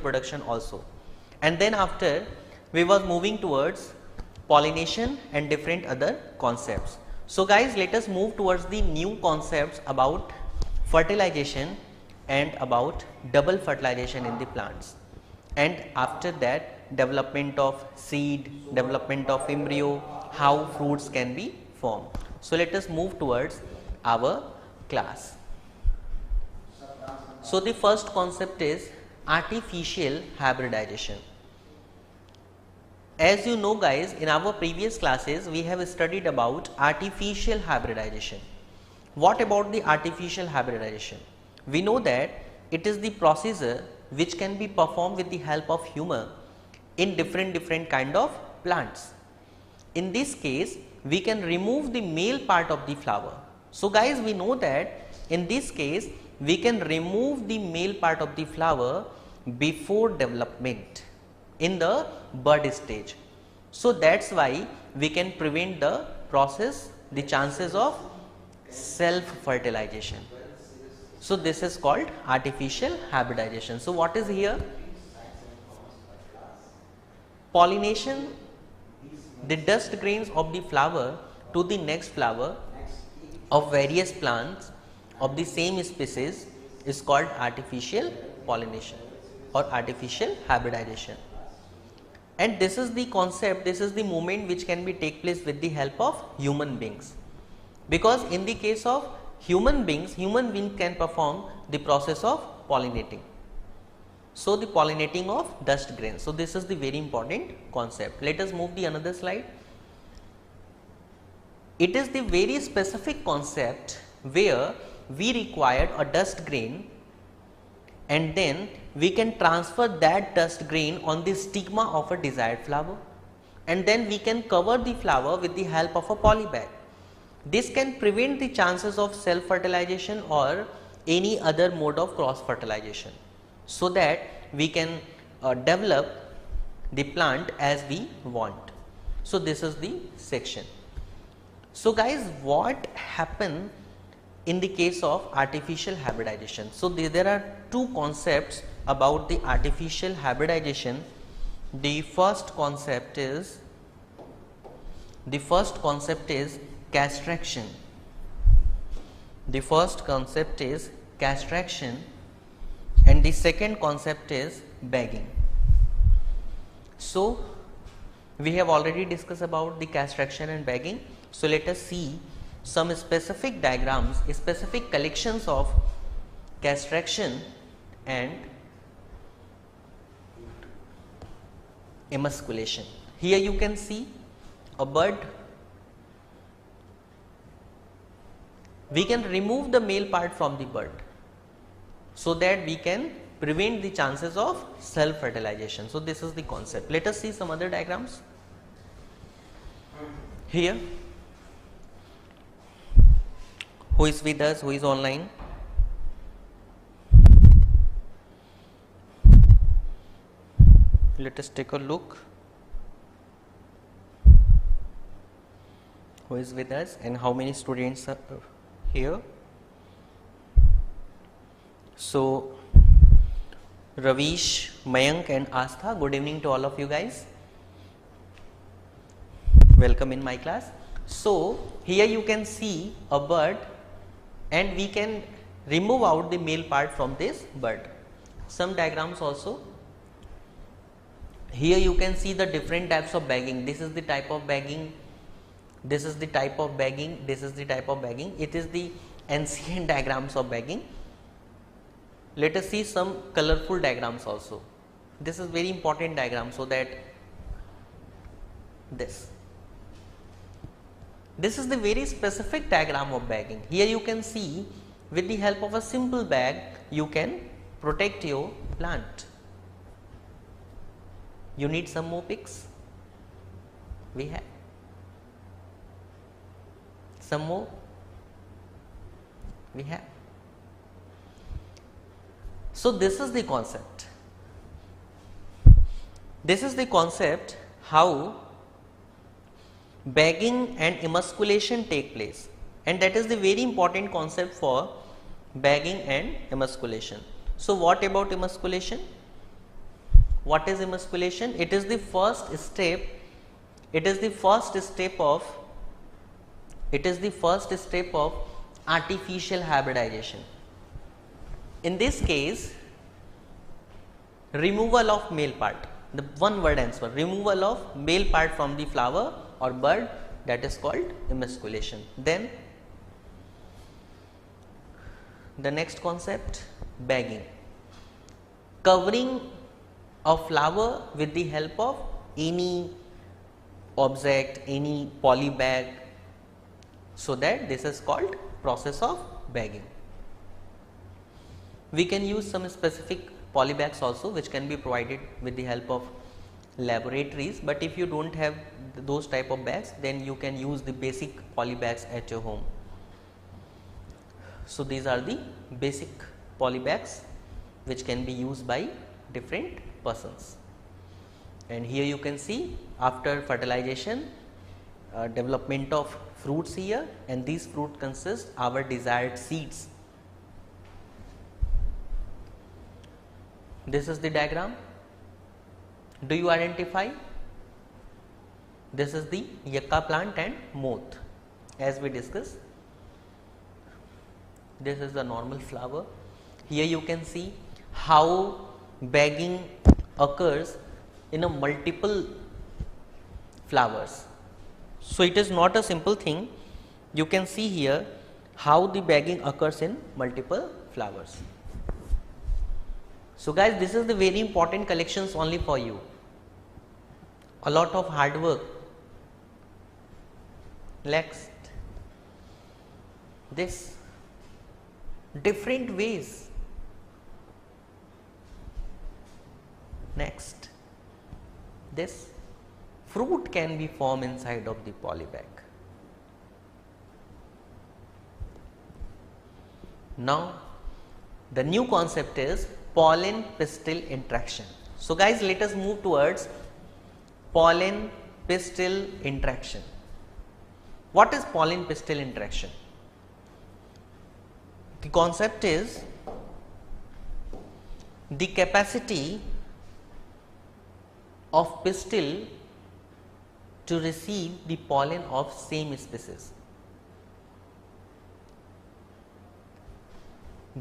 reproduction also. And then after we was moving towards pollination and different other concepts. So guys, let us move towards the new concepts about fertilization and about double fertilization in the plants, and after that development of seed, development of embryo, how fruits can be formed. So let us move towards our class. So the first concept is artificial hybridization. As you know guys, in our previous classes we have studied about artificial hybridization. What about the artificial hybridization? We know that it is the procedure which can be performed with the help of human in different kind of plants. In this case, we can remove the male part of the flower. So guys, we know that in this case we can remove the male part of the flower before development in the bud stage. So that's why we can prevent the process, the chances of self fertilization. So this is called artificial hybridization. So what is here? Pollination, the dust grains of the flower to the next flower of various plants of the same species is called artificial pollination or artificial hybridization. And this is the concept, this is the movement which can be take place with the help of human beings, because in the case of human beings can perform the process of pollinating. So the pollinating of dust grains. So this is the very important concept. Let us move the another slide. It is the very specific concept where we required a dust grain and then we can transfer that dust grain on the stigma of a desired flower, and then we can cover the flower with the help of a polybag. This can prevent the chances of self fertilization or any other mode of cross fertilization, so that we can develop the plant as we want. So this is the section. So guys, what happen in the case of artificial hybridization? So there are two concepts about the artificial hybridization. The first concept is castration. The first concept is castration and the second concept is bagging. So we have already discussed about the castration and bagging. So let us see some specific diagrams, specific collections of castration and emasculation. Here you can see a bud. We can remove the male part from the bud so that we can prevent the chances of self fertilization. So this is the concept. Let us see some other diagrams. Here, who is with us, who is online? Let us take a look. Who is with us and how many students are here? So Ravish, Mayank and Astha, good evening to all of you guys. Welcome in my class. So here you can see a bud and we can remove out the male part from this bud. Some diagrams also. Here you can see the different types of bagging. This is the type of bagging. This is the type of bagging. This is the type of bagging. It is the ancient diagrams of bagging. Let us see some colorful diagrams also. This is very important diagram, so that this is the very specific diagram of bagging. Here you can see with the help of a simple bag you can protect your plant. You need some more pics? We have some more? We have. So this is the concept. This is the concept how bagging and emasculation take place, and that is the very important concept for bagging and emasculation. So what about emasculation? What is emasculation? It is the first step. It is the first step of artificial hybridization. In this case, removal of male part, the one word answer, removal of male part from the flower or bud, that is called emasculation. Then the next concept, bagging, covering a flower with the help of any object, any poly bag, so that this is called process of bagging. We can use some specific poly bags also, which can be provided with the help of laboratories, but if you don't have those type of bags, then you can use the basic poly bags at your home. So these are the basic poly bags which can be used by different persons. And here you can see after fertilization, development of fruits here, and these fruit consist our desired seeds. This is the diagram. Do you identify? This is the yucca plant and moth, as we discussed. This is the normal flower. Here you can see how bagging occurs in a multiple flowers. So it is not a simple thing. You can see here how the bagging occurs in multiple flowers. So guys, this is the very important collections only for you. A lot of hard work. Next, this different ways. Next, this fruit can be formed inside of the poly bag. Now, the new concept is pollen pistil interaction. So guys, let us move towards pollen pistil interaction. What is pollen pistil interaction? The concept is the capacity of pistil to receive the pollen of same species.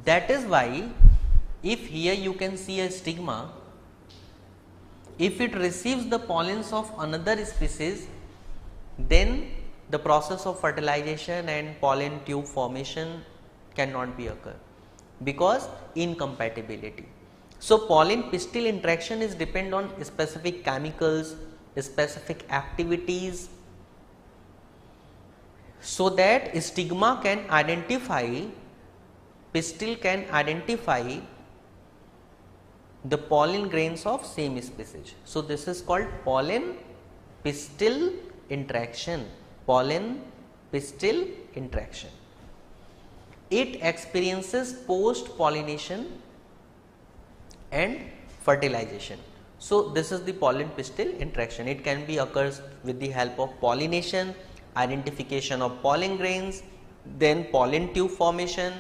That is why if here you can see a stigma, if it receives the pollens of another species, then the process of fertilization and pollen tube formation cannot be occur because incompatibility. So pollen pistil interaction is depend on specific chemicals, specific activities, so that stigma can identify, pistil can identify the pollen grains of same species. So this is called pollen pistil interaction. Pollen pistil interaction. It experiences post pollination and fertilization. So this is the pollen pistil interaction. It can be occurs with the help of pollination, identification of pollen grains, then pollen tube formation,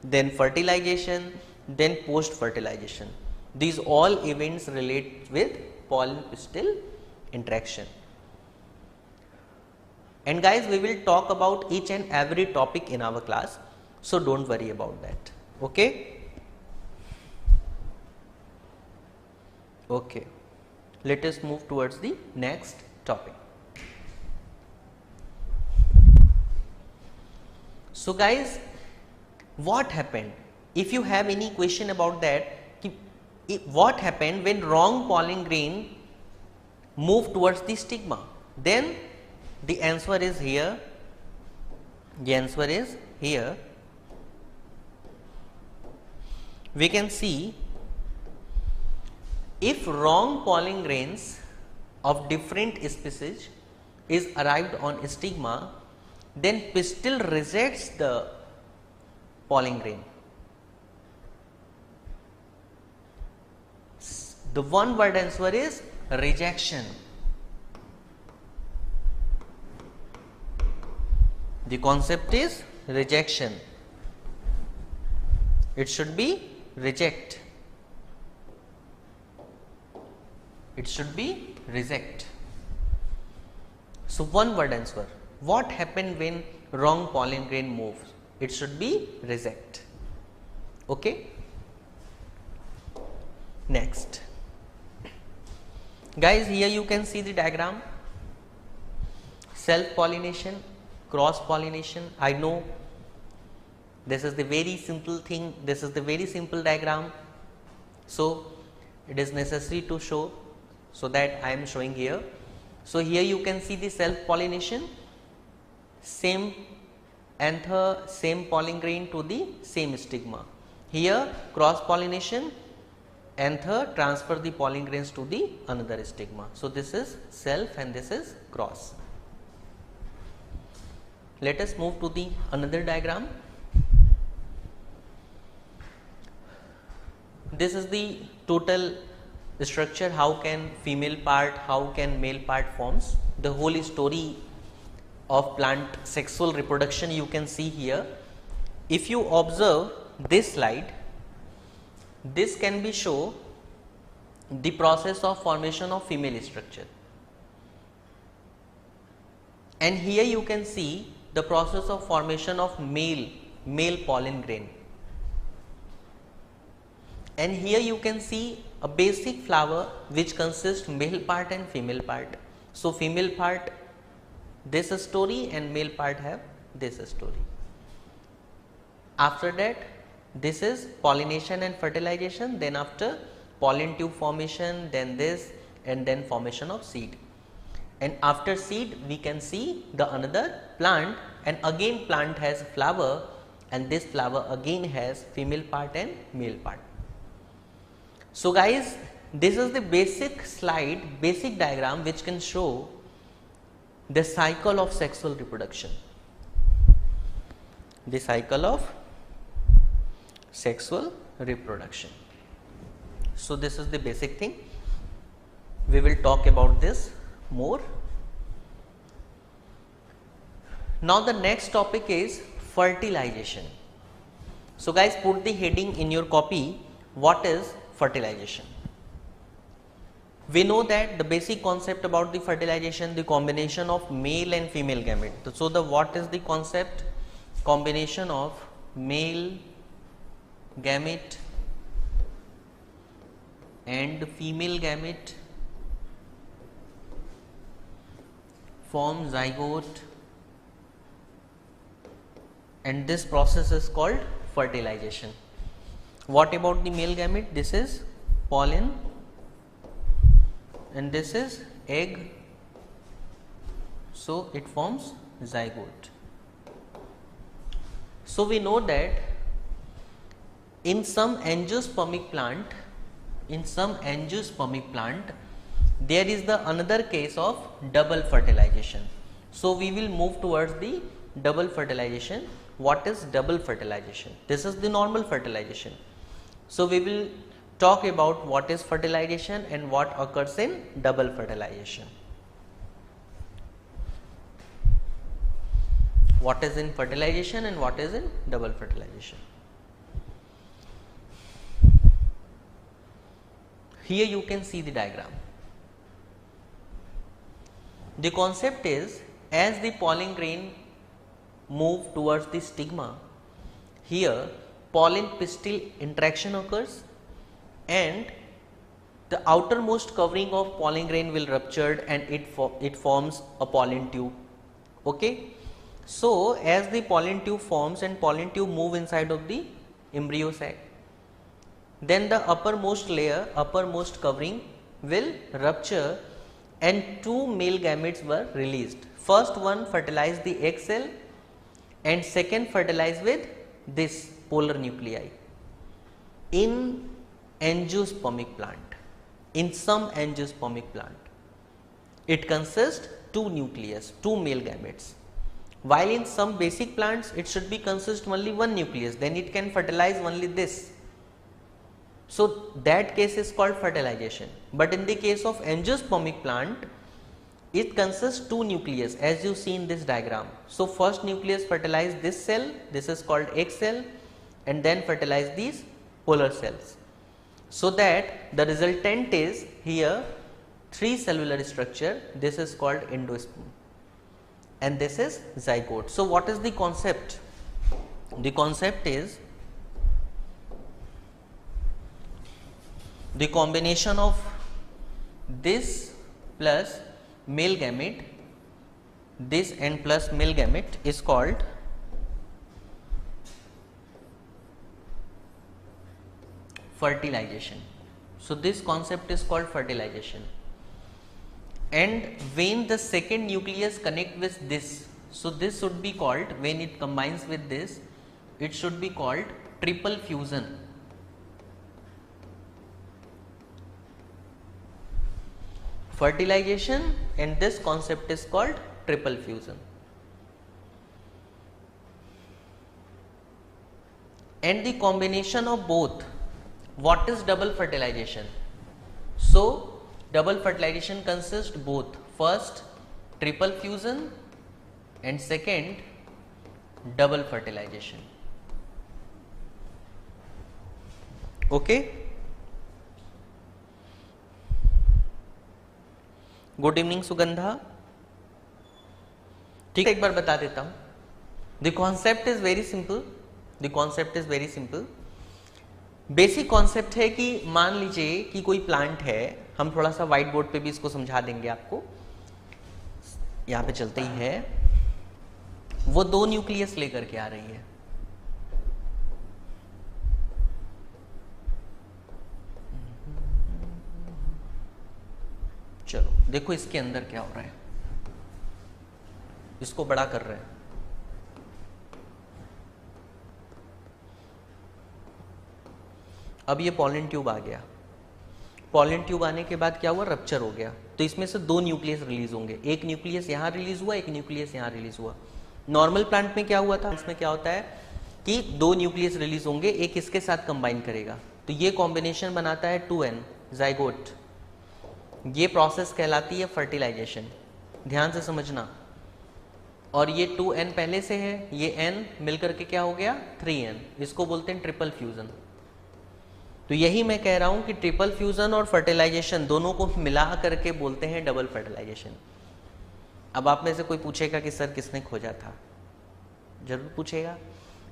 then fertilization, then post fertilization. These all events relate with pollen pistil interaction. And guys, we will talk about each and every topic in our class, so don't worry about that. Okay? Okay. Let us move towards the next topic. So guys, what happened? If you have any question about that, what happened when wrong pollen grain move towards the stigma? Then the answer is here. The answer is here. We can see if wrong pollen grains of different species is arrived on stigma, then pistil rejects the pollen grain. The one word answer is rejection. The concept is rejection. It should be reject. It should be reject. So one word answer. What happened when wrong pollen grain moves? It should be reject. Okay. Next. Guys, here you can see the diagram. Self pollination, cross pollination. I know this is the very simple thing, this is the very simple diagram. So it is necessary to show, so that I am showing here. So here you can see the self pollination, same anther, same pollen grain to the same stigma. Here cross pollination, anther transfer the pollen grains to the another stigma. So this is self and this is cross. Let us move to the another diagram. This is the total structure, how can female part, how can male part forms. The whole story of plant sexual reproduction you can see here. If you observe this slide, this can be show the process of formation of female structure, and here you can see the process of formation of male pollen grain. And here you can see a basic flower which consists male part and female part. So female part this story and male part have this story. After that, this is pollination and fertilization, then after pollen tube formation, then this, and then formation of seed. And after seed we can see the another plant, and again plant has flower, and this flower again has female part and male part. So guys, this is the basic slide, basic diagram which can show the cycle of sexual reproduction. The cycle of sexual reproduction. So this is the basic thing. We will talk about this more. Now the next topic is fertilization. So guys, put the heading in your copy, what is fertilization. We know that the basic concept about the fertilization, the combination of male and female gamete. So the what is the concept? Combination of male gamete and female gamete form zygote, and this process is called fertilization. What about the male gamete? This is pollen and this is egg, so it forms zygote. So we know that in some angiospermic plant, there is the another case of double fertilization. So we will move towards the double fertilization. What is double fertilization? This is the normal fertilization. So we will talk about what is fertilization and what occurs in double fertilization. What is in fertilization and what is in double fertilization. Here you can see the diagram. The concept is, as the pollen grain move towards the stigma, here pollen pistil interaction occurs and the outermost covering of pollen grain will ruptured and it forms a pollen tube. Okay. So as the pollen tube forms and pollen tube move inside of the embryo sac, then the uppermost layer, uppermost covering will rupture and two male gametes were released. First one fertilized the egg cell and second fertilized with this polar nuclei. In angiospermic plant, in some angiospermic plant, it consists two nucleus, two male gametes. While in some basic plants it should be consist only one nucleus, then it can fertilize only this. So that case is called fertilization. But in the case of angiospermic plant, it consists two nucleus as you see in this diagram. So first nucleus fertilize this cell, this is called egg cell, and then fertilize these polar cells. So that the resultant is here 3 cellular structure, this is called endosperm and this is zygote. So what is the concept? The concept is the combination of this plus male gamete, this and plus male gamete is called fertilization. So this concept is called fertilization. And when the second nucleus connect with this, so this should be called, when it combines with this, it should be called triple fusion. Fertilization, and this concept is called triple fusion. And the combination of both, what is double fertilization? So double fertilization consists both, first triple fusion and second double fertilization. Okay. Good evening Sugandha. ठीक है, एक बार बता देता हूं. The concept is very simple. The concept is very simple. Basic concept है कि मान लीजिए कि कोई प्लांट है, हम थोड़ा सा व्हाइट बोर्ड पे भी इसको समझा देंगे आपको. यहां पे चलते ही है, वो 2 न्यूक्लियस लेकर के आ रही है. चलो देखो इसके अंदर क्या हो रहा है. इसको बड़ा कर रहे हैं. अब ये पॉलन ट्यूब आ गया. पॉलन ट्यूब आने के बाद क्या हुआ, रप्चर हो गया. तो इसमें से 2 न्यूक्लियस रिलीज होंगे. एक न्यूक्लियस यहां रिलीज हुआ, एक न्यूक्लियस यहां रिलीज हुआ. नॉर्मल प्लांट में क्या हुआ था, इसमें क्या होता है कि 2 न्यूक्लियस रिलीज होंगे, एक इसके साथ कंबाइन करेगा. तो ये कॉम्बिनेशन बनाता है 2n जाइगोट. ये प्रोसेस कहलाती है फर्टिलाइजेशन. ध्यान से समझना. और ये 2n पहले से है, ये n मिलकर के क्या हो गया 3n. इसको बोलते हैं ट्रिपल फ्यूजन. तो यही मैं कह रहा हूं कि ट्रिपल फ्यूजन और फर्टिलाइजेशन दोनों को मिला करके बोलते हैं डबल फर्टिलाइजेशन. अब आप में से कोई पूछेगा कि सर किसने खोजा था? जरूर पूछेगा.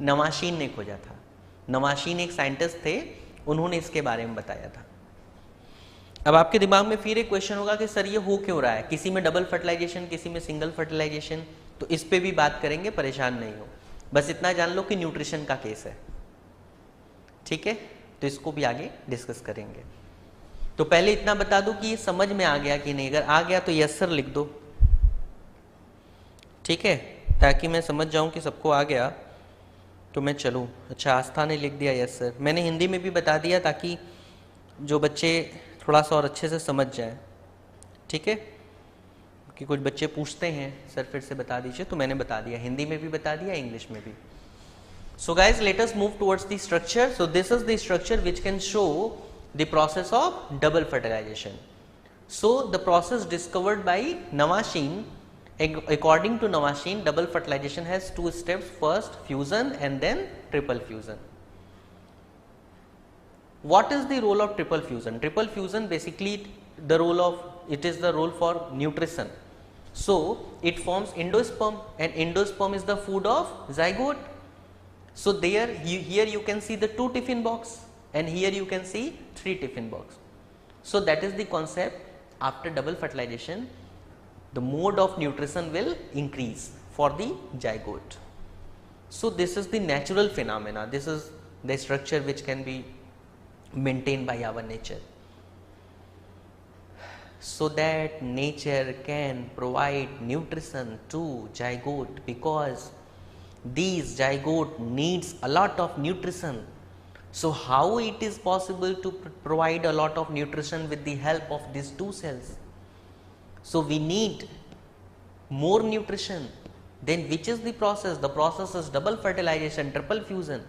नवाशीन ने खोजा था. नवाशीन एक साइंटिस्ट थे, उन्होंने इसके बारे में बताया था. अब आपके दिमाग में फिर एक क्वेश्चन होगा कि सर ये हो क्यों रहा है, किसी में डबल फर्टिलाइजेशन, किसी में सिंगल फर्टिलाइजेशन. तो इस पे भी बात करेंगे, परेशान नहीं हो. बस इतना जान लो कि न्यूट्रिशन का केस है. ठीक है, तो इसको भी आगे डिस्कस करेंगे. तो पहले इतना बता दूं कि ये समझ में आ गया कि नहीं. अगर आ गया तो यस सर लिख दो. ठीक है, ताकि मैं समझ जाऊं कि सबको आ गया तो मैं चलूं. अच्छा, आस्था ने लिख दिया यस सर. मैंने हिंदी में भी बता दिया ताकि जो बच्चे थोड़ा सा और अच्छे से समझ जाए. ठीक है, कि कुछ बच्चे पूछते हैं सर फिर से बता दीजिए, तो मैंने बता दिया. हिंदी में भी बता दिया, इंग्लिश में भी. So guys, let us move towards the structure. So this is the structure which can show the process of double fertilization. So the process discovered by Navashin, according to Navashin, double fertilization has 2 steps. First fusion and then triple fusion. What is the role of triple fusion? Triple fusion basically the role of, it is the role for nutrition. So it forms endosperm, and endosperm is the food of zygote. So there here you can see the 2 tiffin box, and here you can see 3 tiffin box. So that is the concept. After double fertilization, the mode of nutrition will increase for the zygote. So this is the natural phenomena. This is the structure which can be maintained by our nature, so that nature can provide nutrition to zygote, because these zygote needs a lot of nutrition. So how it is possible to provide a lot of nutrition with the help of these 2 cells? So we need more nutrition. Then which is the process? The process is double fertilization, triple fusion.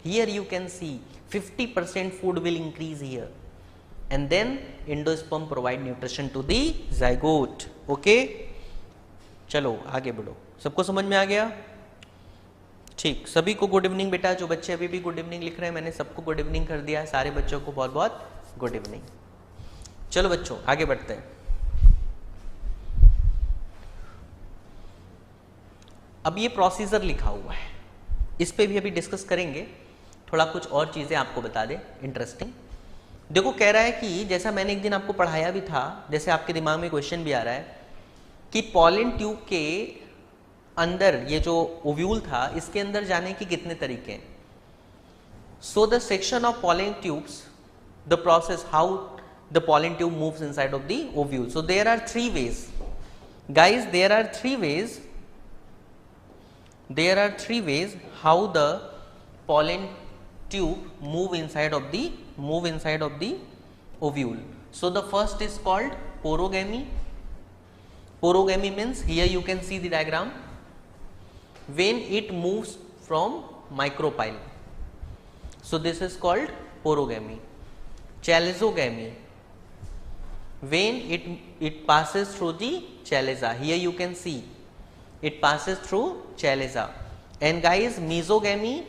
Here you can see 50% food will increase here, and then endosperm provide nutrition to the zygote. Okay, चलो आगे बढ़ो. सबको समझ में आ गया? ठीक, सभी को गुड इवनिंग बेटा. जो बच्चे अभी भी गुड इवनिंग लिख रहे हैं, मैंने सबको गुड इवनिंग कर दिया है. सारे बच्चों को बहुत बहुत गुड इवनिंग. चलो बच्चों आगे बढ़ते हैं. अब ये प्रोसीजर लिखा हुआ है, इस पे भी अभी डिस्कस करेंगे, थोड़ा कुछ और चीज़ें आपको बता दें इंटरेस्टिंग। देखो कह रहा है कि जैसा मैंने एक दिन आपको पढ़ाया भी था, जैसे आपके दिमाग में क्वेश्चन भी आ रहा है कि पॉलन ट्यूब के अंदर ये जो ओव्यूल था इसके अंदर जाने के कितने तरीके हैं। So the section of pollen tubes, the process how the pollen tube moves inside of the ovule. So there are 3 ways guys, there are 3 ways, there are 3 ways how the pollen tube move inside of the ovule. So the first is called porogamy. Porogamy means, here you can see the diagram, when it moves from micropyle. So this is called porogamy. Chalezogamy, when it passes through the chaliza, here you can see it passes through chaliza. And guys, mesogamy,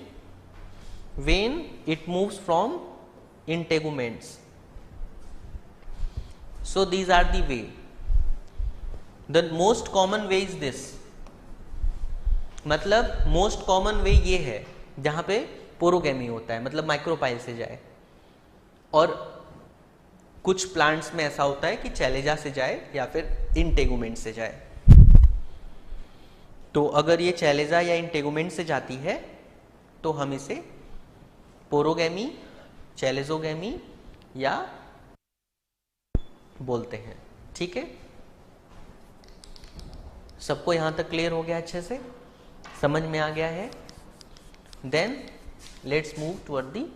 when it moves from integuments. So these are the way. The most common way is this, मतलब most common वे ये है जहां पे पोरोगैमी होता है, मतलब micropyle से जाए, और कुछ प्लांट्स में ऐसा होता है कि चैलेजा से जाए या फिर इंटेगुमेंट से जाए। तो अगर ये चैलेजा या इंटेगुमेंट से जाती है तो हम इसे पोरोगैमी, चैलेजोगैमी या बोलते हैं। ठीक है, सबको यहां तक क्लियर हो गया, अच्छे से समझ में आ गया है। Then let's move toward the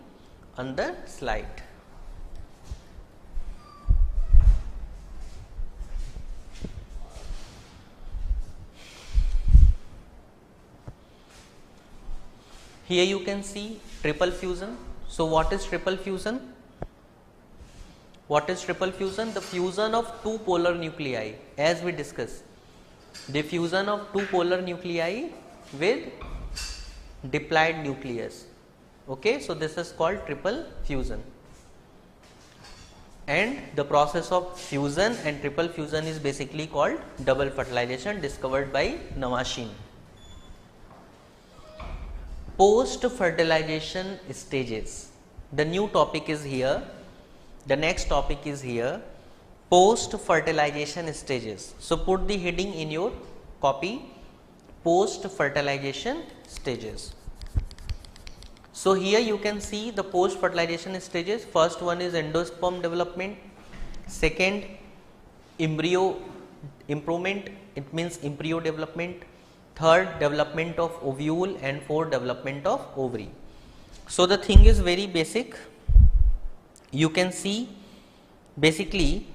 अंदर slide. Here you can see triple fusion. So what is triple fusion? What is triple fusion? The fusion of two polar nuclei, as we discussed. The fusion of two polar nuclei with diploid nucleus. Okay, so this is called triple fusion. And the process of fusion and triple fusion is basically called double fertilization, discovered by Navashin. Post fertilization stages, the new topic is here, the next topic is here, post fertilization stages. So put the heading in your copy, post fertilization stages. So here you can see the post fertilization stages. First one is endosperm development, second embryo improvement, it means embryo development, third development of ovule, and fourth development of ovary. So the thing is very basic. You can see basically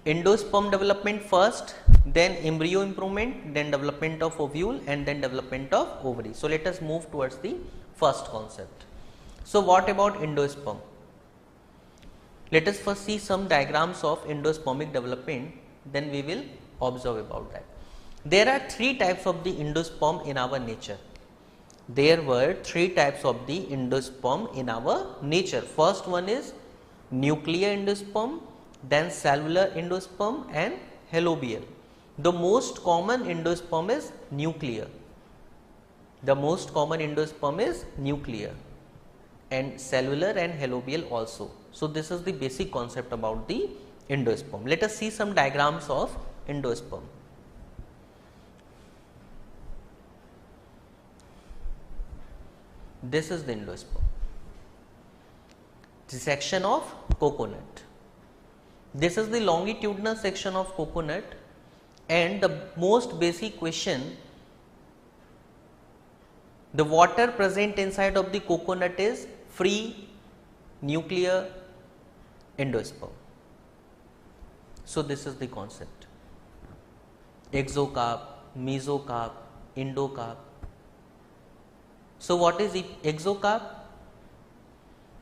endosperm development first, then embryo improvement, then development of ovule, and then development of ovary. So let us move towards the first concept. So what about endosperm? Let us first see some diagrams of endospermic development, then we will observe about that. There are 3 types of the endosperm in our nature. There were 3 types of the endosperm in our nature. First one is nuclear endosperm, then cellular endosperm, and halobial. The most common endosperm is nuclear. The most common endosperm is nuclear, and cellular and halobial also. So this is the basic concept about the endosperm. Let us see some diagrams of endosperm. This is the endosperm, the section of coconut. This is the longitudinal section of coconut, and the most basic question, the water present inside of the coconut is free nuclear endosperm. So this is the concept: exocarp, mesocarp, endocarp. So what is exocarp?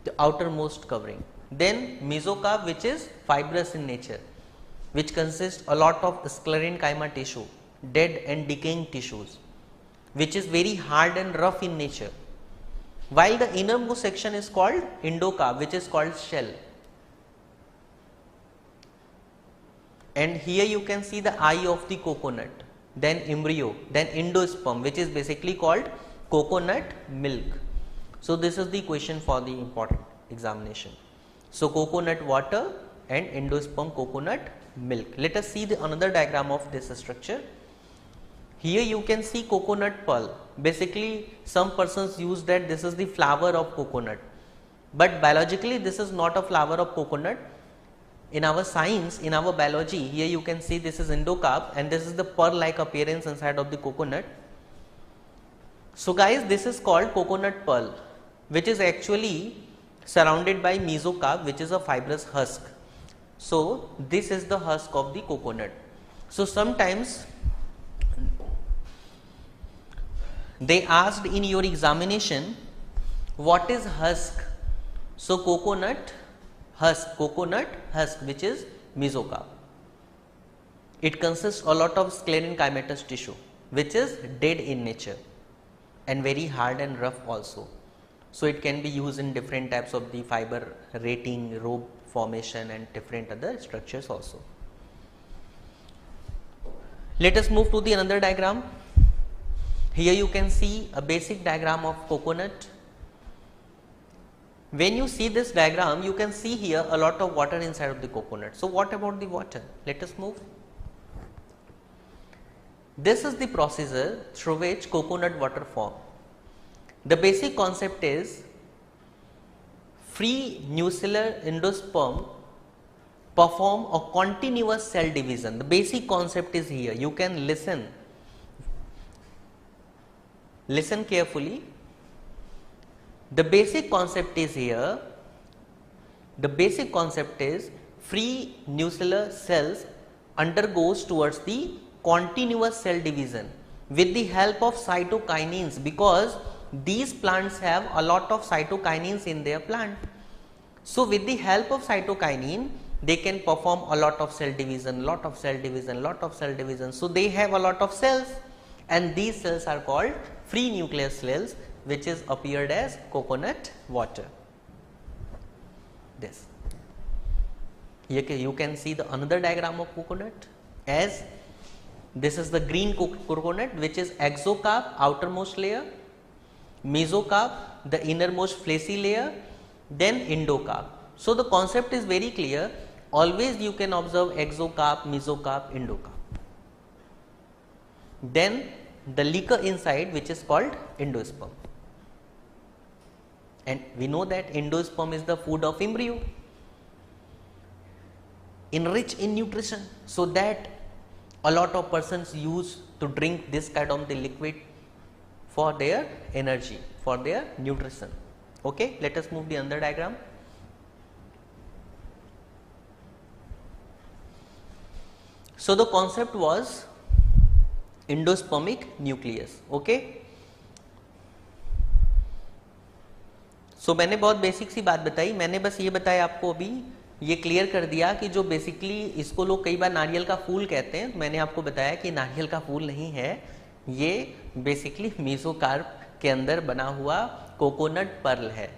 The outermost covering. Then mesocarp, which is fibrous in nature, which consists a lot of sclerenchyma tissue, dead and decaying tissues, which is very hard and rough in nature. While the innermost section is called endocarp, which is called shell. And here you can see the eye of the coconut. then embryo, then endosperm, which is basically called coconut milk. So this is the question for the important examination. So coconut water and endosperm coconut milk. Let us see the another diagram of this structure. Here you can see coconut pearl. Basically some persons use that this is the flower of coconut, but biologically this is not a flower of coconut. In our science, in our biology, here you can see this is endocarp and this is the pearl like appearance inside of the coconut. So guys, this is called coconut pearl, which is actually surrounded by mesocarp, which is a fibrous husk. So this is the husk of the coconut. So sometimes they asked in your examination, what is husk? So coconut husk, which is mesocarp. It consists a lot of sclerenchymatous tissue, which is dead in nature and very hard and rough also. So it can be used in different types of the fiber rating, rope formation and different other structures also. Let us move to the another diagram. Here you can see a basic diagram of coconut. When you see this diagram, you can see here a lot of water inside of the coconut. So what about the water? Let us move. This is the procedure through which coconut water form. The basic concept is free nuclear endosperm perform a continuous cell division. The basic concept is here. You can listen carefully. The basic concept is here. The basic concept is free nuclear cells undergoes towards the continuous cell division with the help of cytokinins, because these plants have a lot of cytokinins in their plant. So with the help of cytokinin, they can perform a lot of cell division, lot of cell division, lot of cell division. So they have a lot of cells, and these cells are called free nuclear cells, which is appeared as coconut water. This. Here you can see the another diagram of coconut, as this is the green coconut, which is exocarp, outermost layer, mesocarp, the innermost fleshy layer, then endocarp. So the concept is very clear. Always you can observe exocarp, mesocarp, endocarp. Then the liquor inside, which is called endosperm. And we know that endosperm is the food of embryo, enriched in nutrition, so that a lot of persons use to drink this kind of the liquid for their energy, for their nutrition. Okay, let us move the other diagram. So the concept was endospermic nucleus. Okay, सो मैंने बहुत basic सी बात बताई, मैंने बस ये बताया आपको, अभी ये क्लियर कर दिया कि जो बेसिकली इसको लोग कई बार नारियल का फूल कहते हैं, मैंने आपको बताया कि नारियल का फूल नहीं है, ये बेसिकली मेसोकार्प के अंदर बना हुआ कोकोनट पर्ल है,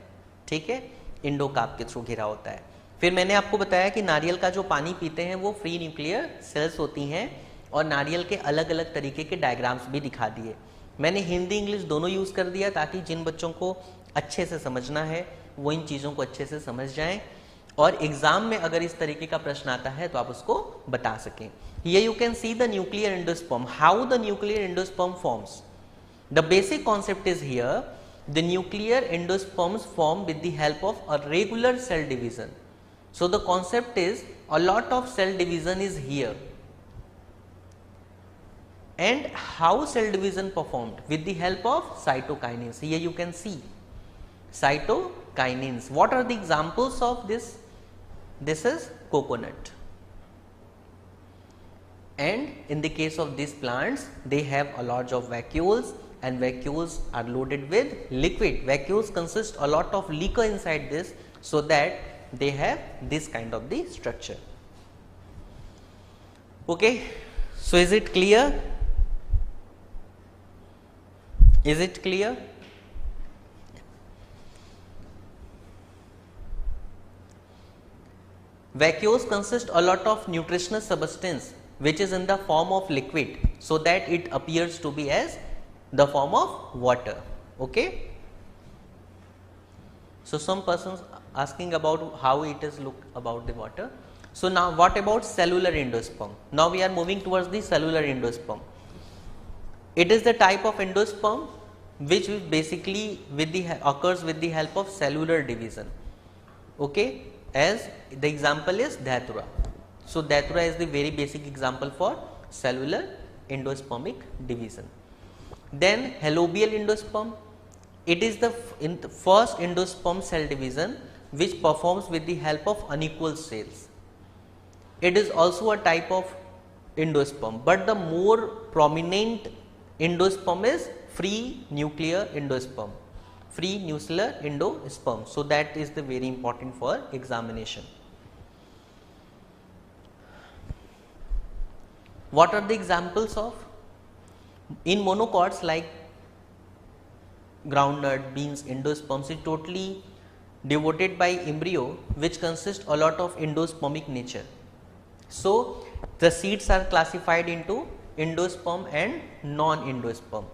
ठीक है, इंडोकार्प के थ्रू घिरा होता है। फिर मैंने आपको बताया कि नारियल का जो पानी पीते हैं वो फ्री न्यूक्लियर सेल्स होती हैं, और नारियल के अलग अलग तरीके के डायग्राम्स भी दिखा दिए। मैंने हिंदी इंग्लिश दोनों यूज़ कर दिया ताकि जिन बच्चों को अच्छे से समझना है वो इन चीज़ों को अच्छे से समझ जाएं, और एग्जाम में अगर इस तरीके का प्रश्न आता है तो आप उसको बता सकें। Here you can see the nuclear endosperm. How the nuclear endosperm forms? The basic concept is here. The nuclear endosperms form with the help of a regular cell division. So the concept is a lot of cell division is here. And how cell division performed? With the help of cytokinins. Here you can see cytokinins. What are the examples of this? This is coconut. And in the case of these plants, they have a lot of vacuoles, and vacuoles are loaded with liquid. Vacuoles consist a lot of liquor inside this, so that they have this kind of the structure. Okay, so is it clear? Is it clear? Vacuoles consist a lot of nutritional substance which is in the form of liquid, so that it appears to be as the form of water. Okay. So some persons asking about how it is look about the water. So now what about cellular endosperm? Now we are moving towards the cellular endosperm. It is the type of endosperm which basically occurs with the help of cellular division. Okay, as the example is Datura. So Datura is the very basic example for cellular endospermic division. Then halobial endosperm. It is the first endosperm cell division which performs with the help of unequal cells. It is also a type of endosperm, but the more prominent endosperm is free nuclear endosperm. Free nuclear endosperm. So that is the very important for examination. What are the examples of? In monocots like groundnut, beans, endosperms is totally devoted by embryo, which consists a lot of endospermic nature. So the seeds are classified into endosperm and non-endosperm.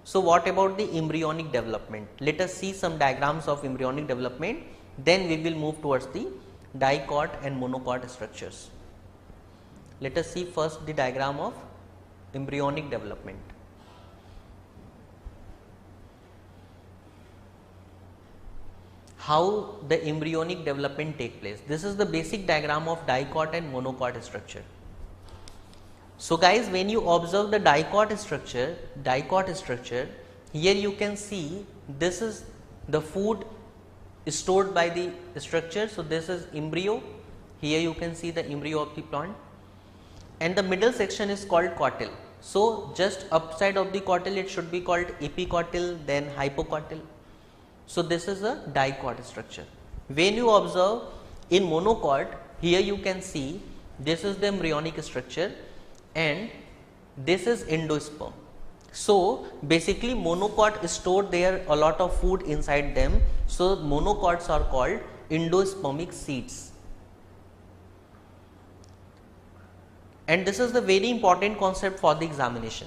So what about the embryonic development? Let us see some diagrams of embryonic development, then we will move towards the dicot and monocot structures. Let us see first the diagram of embryonic development. How the embryonic development take place. This is the basic diagram of dicot and monocot structure. So guys, when you observe the dicot structure, here you can see this is the food stored by the structure. So this is embryo. Here you can see the embryo of the plant, and the middle section is called cotyl. So just upside of the cotyl it should be called epicotyl, then hypocotyl. So this is a dicot structure. When you observe in monocot, here you can see this is the embryonic structure and this is endosperm. So basically monocot stored there a lot of food inside them. So monocots are called endospermic seeds. And this is the very important concept for the examination.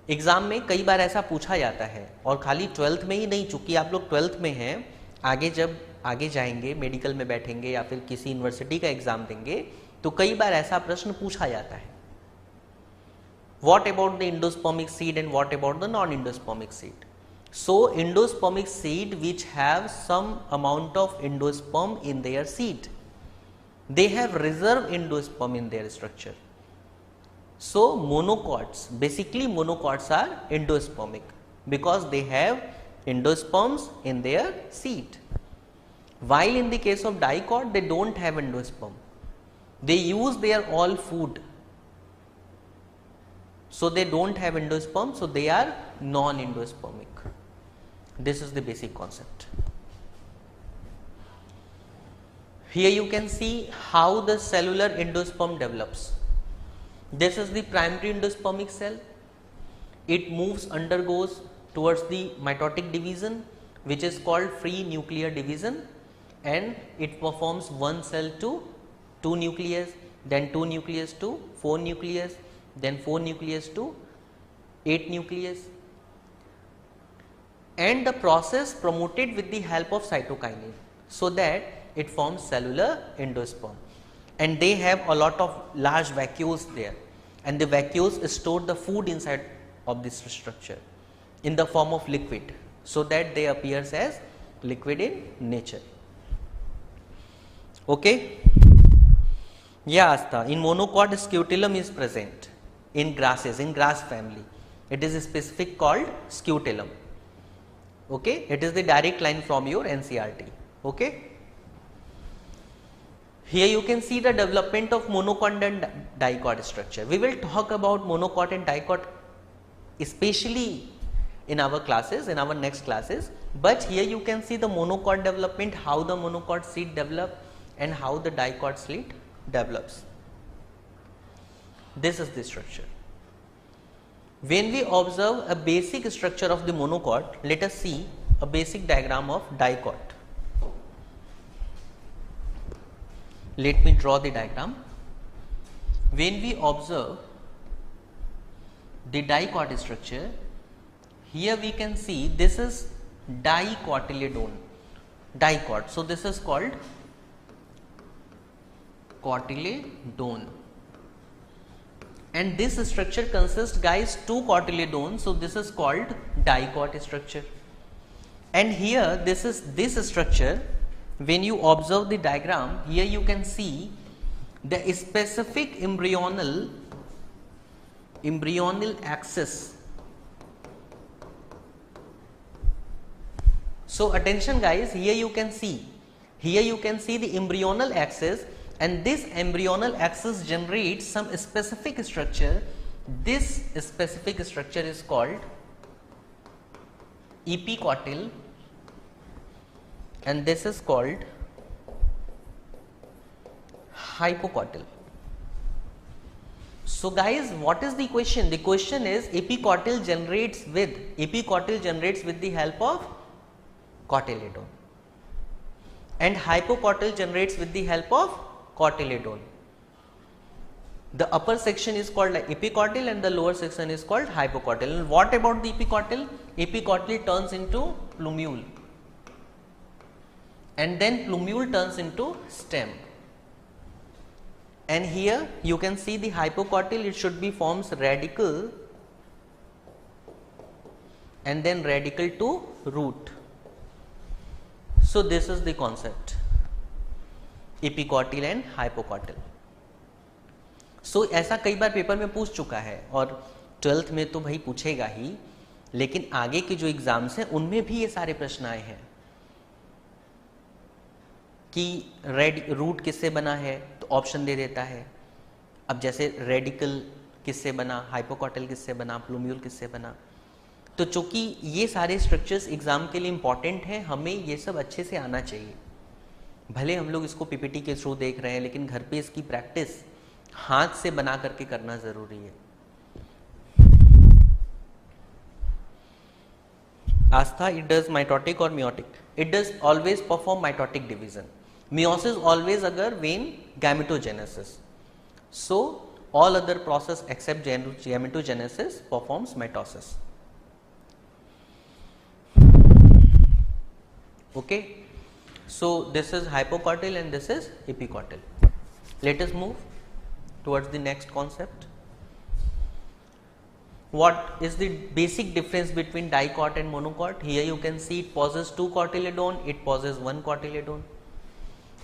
Exam में कई बार ऐसा पूछा जाता है, और खाली 12th में ही नहीं, चूंकि आप लोग 12th में हैं, आगे जब आगे जाएंगे मेडिकल में बैठेंगे या फिर किसी यूनिवर्सिटी का एग्जाम देंगे तो कई बार ऐसा प्रश्न पूछा जाता है, what about the endospermic seed and what about the non endospermic seed. So endospermic seed which have some amount of endosperm in their seed, they have reserve endosperm in their structure. So monocots, basically monocots are endospermic because they have endosperms in their seed, while in the case of dicot they don't have endosperm, they use their all food, so they don't have endosperm, so they are non endospermic. This is the basic concept. Here you can see how the cellular endosperm develops. This is the primary endospermic cell. It undergoes towards the mitotic division, which is called free nuclear division, and it performs one cell to 2 nucleus, then 2 nucleus to 4 nucleus, then 4 nucleus to 8 nucleus, and the process promoted with the help of cytokinin, so that it forms cellular endosperm, and they have a lot of large vacuoles there, and the vacuoles store the food inside of this structure in the form of liquid, so that they appears as liquid in nature. Okay. Yeah, Asta, in monocot scutellum is present in grasses, in grass family. It is specific called scutellum. Okay, it is the direct line from your NCERT. Okay. Here you can see the development of monocot and dicot structure. We will talk about monocot and dicot especially in our classes, in our next classes, but here you can see the monocot development, how the monocot seed develop and how the dicot seed develops. This is the structure. When we observe a basic structure of the monocot, let us see a basic diagram of dicot. Let me draw the diagram. When we observe the dicot structure, here we can see this is dicotyledone, dicot. So this is called cotyledone, and this structure consists, guys, two cotyledones. So this is called dicot structure. And here this is this structure. When you observe the diagram, here you can see the specific embryonal axis. So attention, guys, here you can see the embryonal axis, and this embryonal axis generates some specific structure. This specific structure is called epicotyl, and this is called hypocotyl. So guys, what is the question? The question is epicotyl generates with the help of cotyledone, and hypocotyl generates with the help of cotyledone. The upper section is called epicotyl and the lower section is called hypocotyl. And what about the epicotyl? Epicotyl turns into plumule, and then plumule turns into stem. And here you can see the hypocotyl, it should be forms radicle and then radicle to root. So this is the concept, epicotyl and hypocotyl. So ऐसा कई बार paper में पूछ चुका है, और 12th में तो भाई पूछेगा ही, लेकिन आगे के जो एग्जाम्स हैं उनमें भी ये सारे प्रश्न आए हैं कि रूट किससे बना है, तो ऑप्शन दे देता है. अब जैसे रेडिकल किससे बना, हाइपोकॉटिल किससे बना, प्लूम्यूल किससे बना. तो चूंकि ये सारे स्ट्रक्चर्स एग्जाम के लिए इंपॉर्टेंट हैं, हमें ये सब अच्छे से आना चाहिए. भले हम लोग इसको पीपीटी के थ्रू देख रहे हैं, लेकिन घर पे इसकी प्रैक्टिस हाथ से बना करके करना जरूरी है. आस्था, it does mitotic or meiotic? It does always perform mitotic division. Meiosis always occur when gametogenesis. So all other process except gametogenesis performs mitosis. Okay, so this is hypocotyl and this is epicotyl. Let us move towards the next concept. What is the basic difference between dicot and monocot? Here you can see it possesses two cotyledone, it possesses one cotyledone.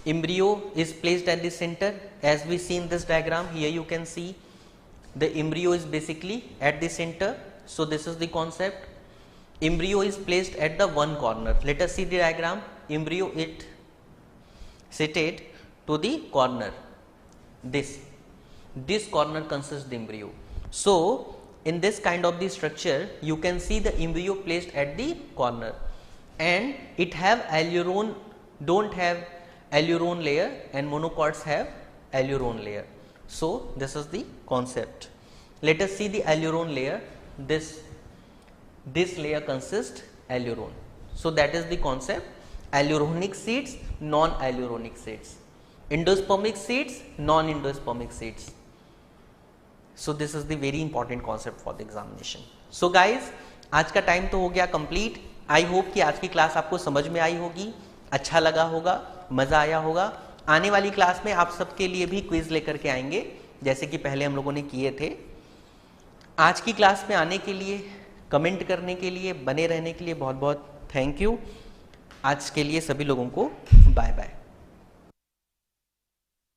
Embryo is placed at the center, as we see in this diagram. Here you can see the embryo is basically at the center. So this is the concept. Embryo is placed at the one corner. Let us see the diagram. Embryo it seated to the corner. This corner consists the embryo. So in this kind of the structure, you can see the embryo placed at the corner, and it have aileron, don't have aileron layer, and monocots have aileron layer. So this is the concept. Let us see the aileron layer. This layer consists aileron. So that is the concept. Aileronic seeds, non-aileronic seeds, endospermic seeds, non-endospermic seeds. So this is the very important concept for the examination. So guys, आज का time तो हो गया complete. I hope कि आज की class आपको समझ में आई होगी, अच्छा लगा होगा, मजा आया होगा. आने वाली क्लास में आप सबके लिए भी क्विज लेकर के आएंगे, जैसे कि पहले हम लोगों ने किए थे. आज की क्लास में आने के लिए, कमेंट करने के लिए, बने रहने के लिए बहुत बहुत थैंक यू. आज के लिए सभी लोगों को बाय बाय.